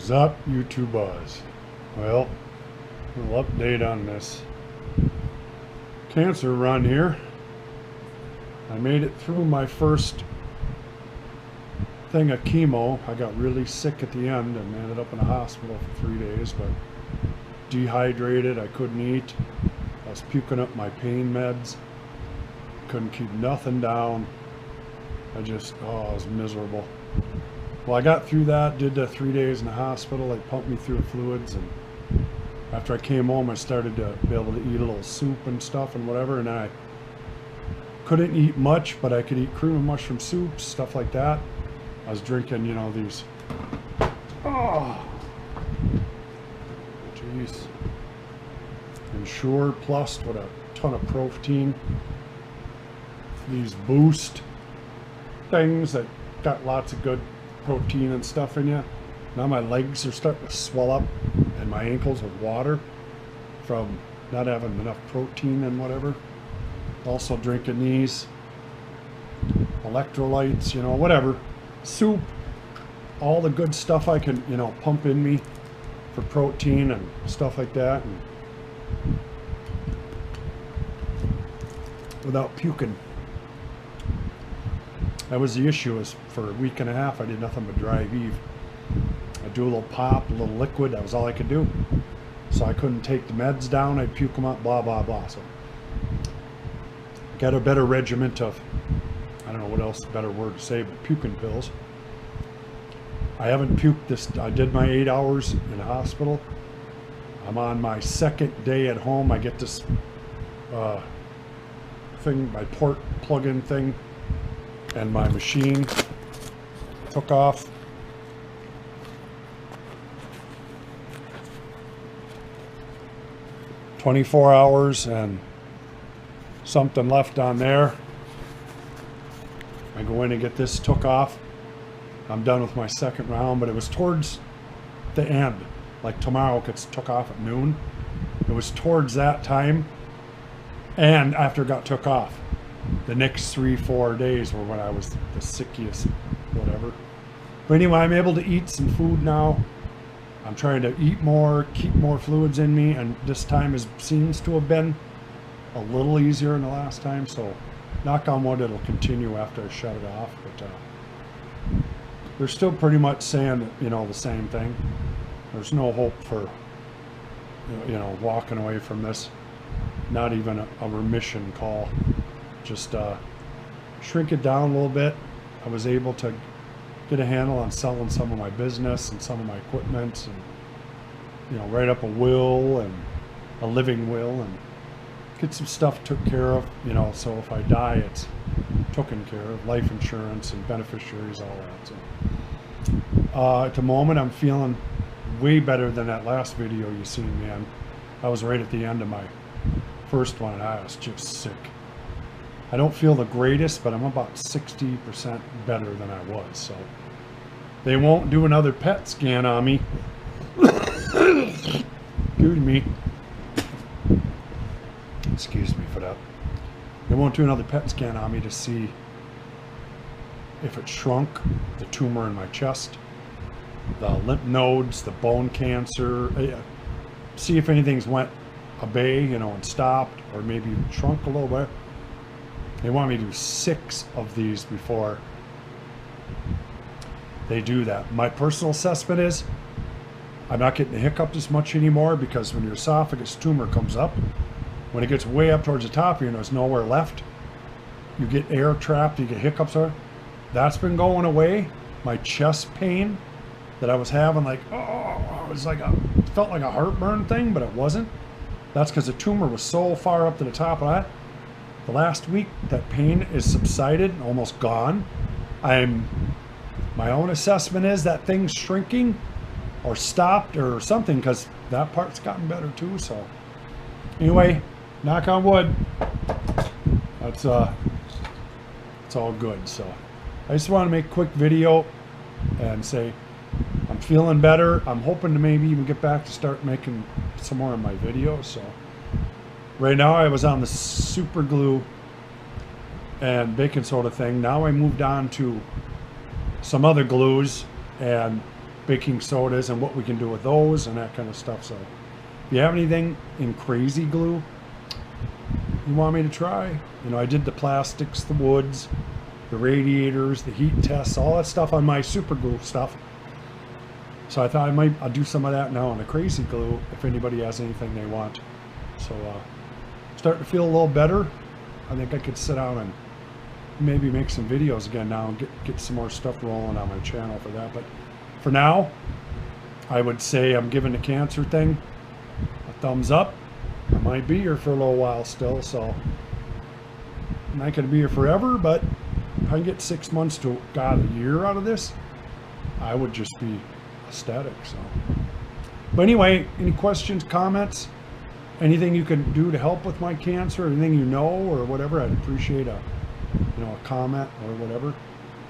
What's up, YouTubers? Well, a little update on this cancer run here. I made it through my first thing of chemo. I got really sick at the end and ended up in a hospital for 3 days, but dehydrated, I couldn't eat. I was puking up my pain meds. Couldn't keep nothing down. I was miserable. Well, I got through that, did the 3 days in the hospital. They pumped me through the fluids, and after I came home, I started to be able to eat a little soup and stuff and whatever, and I couldn't eat much, but I could eat cream and mushroom soups, stuff like that. I was drinking, you know, these, jeez, Ensure Plus with a ton of protein. These Boost things that got lots of good protein and stuff in you. Now my legs are starting to swell up and my ankles with water from not having enough protein and whatever. Also drinking these electrolytes, you know, whatever, soup, all the good stuff I can, you know, pump in me for protein and stuff like that, and without puking. That was the issue. Is for a week and a half I did nothing but dry heave. I do a little pop, a little liquid. That was all I could do. So I couldn't take the meds down. I'd puke them up, blah blah blah. So got a better regiment of, I don't know what else, better word to say, but puking pills. I haven't puked this. I did my 8 hours in the hospital. I'm on my second day at home. I get this thing, my port plug-in thing, and my machine took off. "24 hours and something left on there." I go in and get this took off. I'm done with my second round, but it was towards the end. Like tomorrow gets took off at noon. It was towards that time, and after it got took off. The next 3-4 days were when I was the sickest, whatever. But anyway, I'm able to eat some food now. I'm trying to eat more, keep more fluids in me, and this time seems to have been a little easier than the last time. So, knock on wood, it'll continue after I shut it off. But they're still pretty much saying, you know, the same thing. There's no hope for, you know, walking away from this. Not even a remission call. Just shrink it down a little bit. I was able to get a handle on selling some of my business and some of my equipment, and, you know, write up a will and a living will and get some stuff took care of, you know, so if I die, it's taken care of, life insurance and beneficiaries, all that. So at the moment, I'm feeling way better than that last video you seen, man. I was right at the end of my first one and I was just sick. I don't feel the greatest, but I'm about 60% better than I was. So they won't do another PET scan on me. Excuse me. Excuse me for that. They won't do another PET scan on me to see if it shrunk, the tumor in my chest, the lymph nodes, the bone cancer. See if anything's went away, you know, and stopped, or maybe shrunk a little bit. They want me to do 6 of these before they do that. My personal assessment is I'm not getting the hiccups as much anymore, because when your esophagus tumor comes up, when it gets way up towards the top here and there's nowhere left, you get air trapped, you get hiccups. That's been going away. My chest pain that I was having, like, it was like it felt like a heartburn thing, but it wasn't. That's because the tumor was so far up to the top of that. The last week, that pain is subsided, almost gone. My own assessment is that thing's shrinking or stopped or something, because that part's gotten better too. So anyway, knock on wood. That's it's all good. So I just want to make a quick video and say I'm feeling better. I'm hoping to maybe even get back to start making some more of my videos. So right now I was on the super glue and baking soda thing. Now I moved on to some other glues, and baking sodas and what we can do with those and that kind of stuff. So if you have anything in crazy glue you want me to try, you know, I did the plastics, the woods, the radiators, the heat tests, all that stuff on my super glue stuff. So I thought I'll do some of that now on the crazy glue if anybody has anything they want. So starting to feel a little better. I think I could sit down and maybe make some videos again now and get some more stuff rolling on my channel for that. But for now, I would say I'm giving the cancer thing a thumbs up. I might be here for a little while still, so I'm not going to be here forever, but if I can get 6 months to, God, a year out of this, I would just be ecstatic. So, but anyway, any questions, comments, anything you can do to help with my cancer, anything you know or whatever, I'd appreciate a comment or whatever.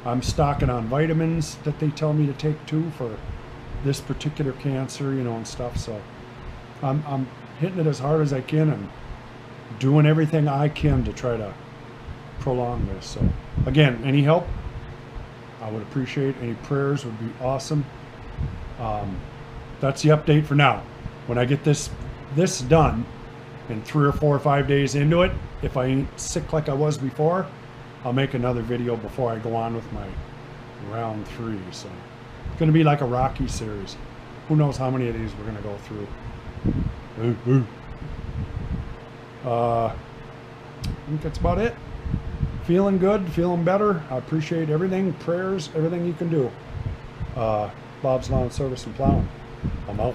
I'm stocking on vitamins that they tell me to take too for this particular cancer, you know, and stuff. So I'm hitting it as hard as I can and doing everything I can to try to prolong this. So again, any help I would appreciate. Any prayers would be awesome. That's the update for now. When I get this done and 3 or 4 or 5 days into it, if I ain't sick like I was before, I'll make another video before I go on with my round 3. So it's going to be like a Rocky series. Who knows how many of these we're going to go through. I think that's about it. Feeling good, feeling better. I appreciate everything, prayers, everything you can do. Bob's Lawn Service and Plowing. I'm out.